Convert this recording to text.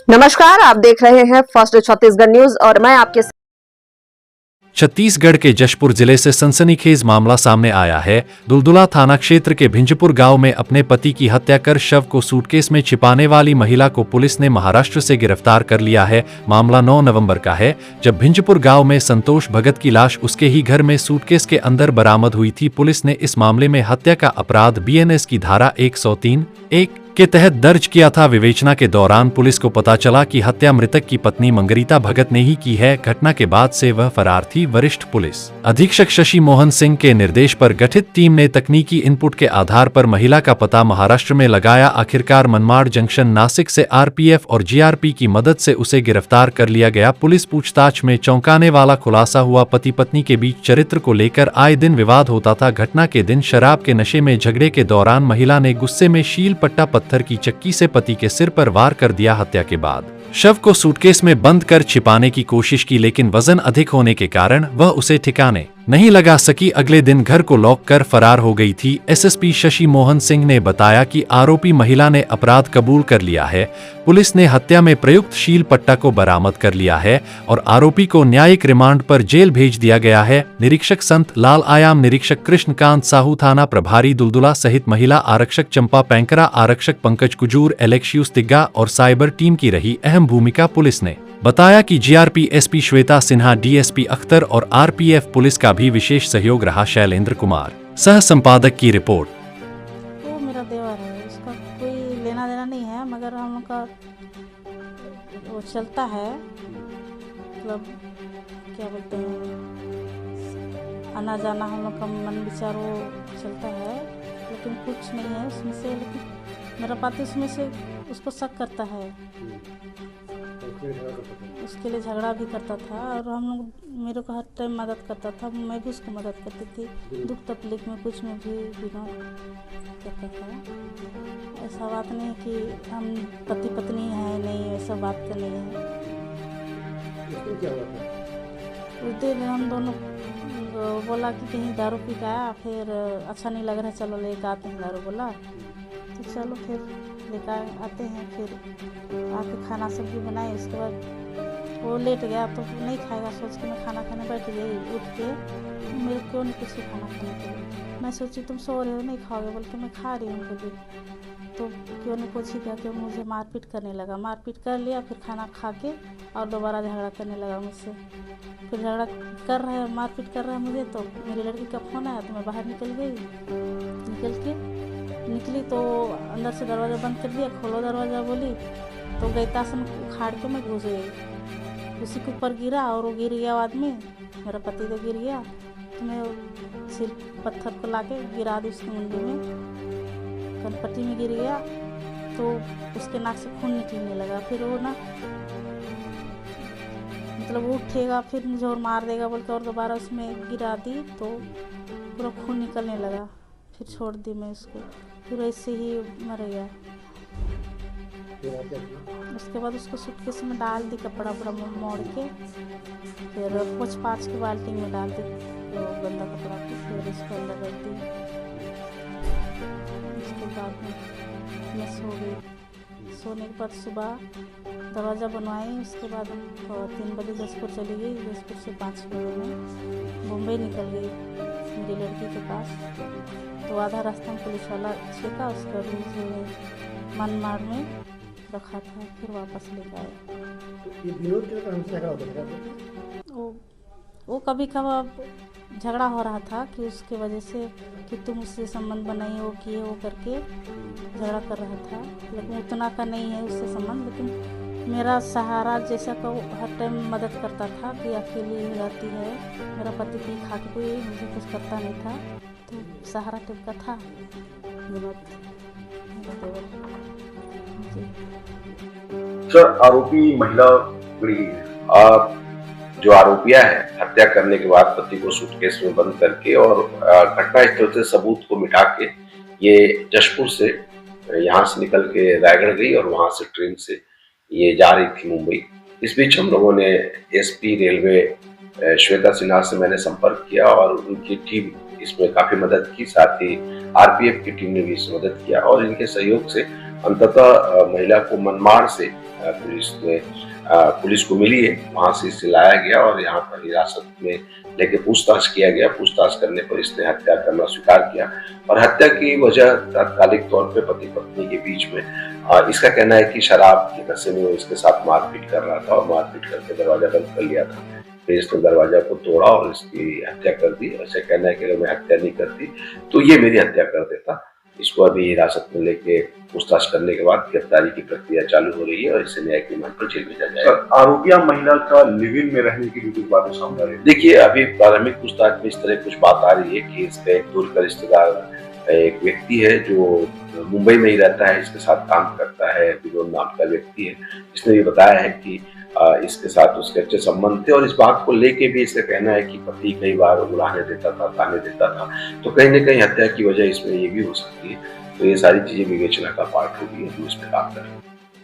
नमस्कार, आप देख रहे हैं फर्स्ट छत्तीसगढ़ न्यूज और मैं आपके छत्तीसगढ़ के जशपुर जिले से सनसनीखेज मामला सामने आया है। दुलदुला थाना क्षेत्र के भिंजपुर गांव में अपने पति की हत्या कर शव को सूटकेस में छिपाने वाली महिला को पुलिस ने महाराष्ट्र से गिरफ्तार कर लिया है। मामला 9 नवंबर का है, जब भिंजपुर गांव में संतोष भगत की लाश उसके ही घर में सूटकेस के अंदर बरामद हुई थी। पुलिस ने इस मामले में हत्या का अपराध बीएनएस की धारा 103(1) के तहत दर्ज किया था। विवेचना के दौरान पुलिस को पता चला कि हत्या मृतक की पत्नी मंगरीता भगत ने ही की है। घटना के बाद से वह फरार थी। वरिष्ठ पुलिस अधीक्षक शशि मोहन सिंह के निर्देश पर गठित टीम ने तकनीकी इनपुट के आधार पर महिला का पता महाराष्ट्र में लगाया। आखिरकार मनमाड़ जंक्शन नासिक से आरपीएफ और जीआरपी की मदद से उसे गिरफ्तार कर लिया गया। पुलिस पूछताछ में चौंकाने वाला खुलासा हुआ। पति पत्नी के बीच चरित्र को लेकर आए दिन विवाद होता था। घटना के दिन शराब के नशे में झगड़े के दौरान महिला ने गुस्से में शील पट्टा पत्थर की चक्की से पति के सिर पर वार कर दिया। हत्या के बाद शव को सूटकेस में बंद कर छिपाने की कोशिश की, लेकिन वजन अधिक होने के कारण वह उसे ठिकाने नहीं लगा सकी। अगले दिन घर को लॉक कर फरार हो गई थी। एसएसपी शशि मोहन सिंह ने बताया कि आरोपी महिला ने अपराध कबूल कर लिया है। पुलिस ने हत्या में प्रयुक्त शील पट्टा को बरामद कर लिया है और आरोपी को न्यायिक रिमांड पर जेल भेज दिया गया है। निरीक्षक संत लाल आयाम, निरीक्षक कृष्णकांत साहू, थाना प्रभारी दुलदुला सहित महिला आरक्षक चंपा पैंकरा, आरक्षक पंकज कुजूर, एलेक्शियुस तिग्गा और साइबर टीम की रही अहम भूमिका। पुलिस ने बताया कि GRP SP Shweta Sinha, DSP Akhtar और आरपीएफ पुलिस का भी विशेष सहयोग रहा। शैलेंद्र कुमार, सह संपादक की रिपोर्ट। वो मेरा देवर है, उसका कोई लेना देना नहीं है, मगर हम लोग का वो चलता है, मतलब क्या बोलते हैं, आना जाना हम लोग का मन विचार वो चलता है, लेकिन कुछ नहीं है उसमें से। लेकिन मेरा पति उसमें से उसको शक करता है, उसके लिए झगड़ा भी करता था और हम लोग मेरे को हर टाइम मदद करता था, मैं भी उसको मदद करती थी, दुख तकलीफ में कुछ में भी बिना करता था। ऐसा बात नहीं कि हम पति पत्नी है, नहीं ऐसा बात तो नहीं है। उस दिन हम दोनों बोला कि कहीं दारू पी के आया, फिर अच्छा नहीं लग रहा, चलो लेकर आते हैं दारू, बोला तो चलो फिर लेकर आते हैं। फिर आके खाना सब्जी बनाए, उसके बाद वो लेट गया तो नहीं खाएगा, सोच के मैं खाना खाने बैठ गई। उठ के मेरे क्यों नहीं कुछ खाना खाने के लिए, मैं सोची तुम सो रहे हो नहीं खाओगे, बोल के मैं खा रही हूँ बोली, तो क्यों नहीं कुछ ही कहा कि मुझे मारपीट करने लगा। मारपीट कर लिया, फिर खाना खा के और दोबारा झगड़ा करने लगा मुझसे। फिर झगड़ा कर रहा है, मारपीट कर रहा है मुझे, तो मेरी लड़की का फ़ोन आया तो मैं बाहर निकल गई। निकली तो अंदर से दरवाज़ा बंद कर दिया, खोलो दरवाज़ा बोली, तो गैतासन उखाड़ के मैं घुस गई। उसी के ऊपर गिरा और वो गिर गया आदमी, मेरा पति तो गिर गया, तो मैं सिर पत्थर को लाके गिरा दी उसकी मुंडी में, कनपट्टी में गिर गया, तो उसके नाक से खून निकलने लगा। फिर वो ना मतलब वो उठेगा फिर मुझे और मार देगा बोल के और दोबारा उसमें गिरा दी, तो पूरा खून निकलने लगा। फिर छोड़ दी मैं उसको, फिर ऐसे ही मर गया। उसके बाद उसको सूटकेस में डाल दी, कपड़ा पूरा मोड़ के, फिर पोछ पाछ के बाल्टी में डाल दी तो गंदा कपड़ा को, फिर उसको अंदर रख दी। उसके बाद मैं सो गई। सोने के बाद सुबह दरवाज़ा बनवाई, उसके बाद 3 बजे जसपुर चली गई। जसपुर से 5 बजे में मुंबई निकल गई मेरी लड़की के पास। तो आधा रास्ता में पुलिस वाला छेका, उसका भी मुझे मनमाड़ में रखा था, फिर वापस लेकर आया। वो कभी कभी झगड़ा हो रहा था कि उसके वजह से कि तुम उससे संबंध बनाई, वो किए, वो करके झगड़ा कर रहा था, लेकिन उतना का नहीं है उससे संबंध। लेकिन मेरा सहारा जैसा का वो हर टाइम मदद करता था कि अकेली रहती है, मेरा पति पी खा के कोई मुझे कुछ करता नहीं था, तो सहारा टाइप का था विनोद। सर, आरोपी महिला पकड़ी गई है। आप जो आरोपिया है हत्या करने के बाद पति को सूटकेस में बंद करके और घटना स्थल से सबूत को मिटा के ये जशपुर से यहाँ से निकल के रायगढ़ गई और वहां से ट्रेन से ये जा रही थी मुंबई। इस बीच हम लोगों ने एसपी रेलवे श्वेता सिन्हा से मैंने संपर्क किया और उनकी टीम इसमें काफी मदद की, साथ ही आरपीएफ की टीम ने भी इसमें मदद किया और इनके सहयोग से अंततः महिला को मनमाड़ से पुलिस को मिली है, वहां से इसे लाया गया और यहाँ पर हिरासत में लेके पूछताछ किया गया। पूछताछ करने पर इसने हत्या करना स्वीकार किया और हत्या की वजह तात्कालिक तौर पे पति पत्नी के बीच में इसका कहना है कि शराब के नशे में वो इसके साथ मारपीट कर रहा था और मारपीट करके दरवाजा बंद कर लिया था। फिर इसने दरवाजा को तोड़ा और इसकी हत्या कर दी। ऐसा कहना है कि अगर मैं हत्या नहीं करती तो ये मेरी हत्या कर देता। इसको अभी हिरासत में लेके पूछताछ करने के बाद गिरफ्तारी की प्रक्रिया चालू हो रही है और इसे न्यायिक रिमांड पर जेल भेजा जाएगा। आरोपिया महिला का लिव इन में रहने की भी कुछ बातें सामने आ रही है। देखिए, अभी प्रारंभिक पूछताछ में इस तरह कुछ बात आ रही है कि इसका एक दूर का रिश्तेदार एक व्यक्ति है जो मुंबई में ही रहता है, इसके साथ काम करता है, विनोद नाम का व्यक्ति है। इसने भी बताया है कि इसके साथ उसके अच्छे संबंध थे और इस बात को लेके भी इसका कहना है कि पति कई बार उड़ाने देता था, ताने देता था, तो कहीं न कहीं हत्या की वजह इसमें ये भी हो सकती है। तो ये सारी चीजें विवेचना का पार्ट होगी, हम इस पे काम करेंगे।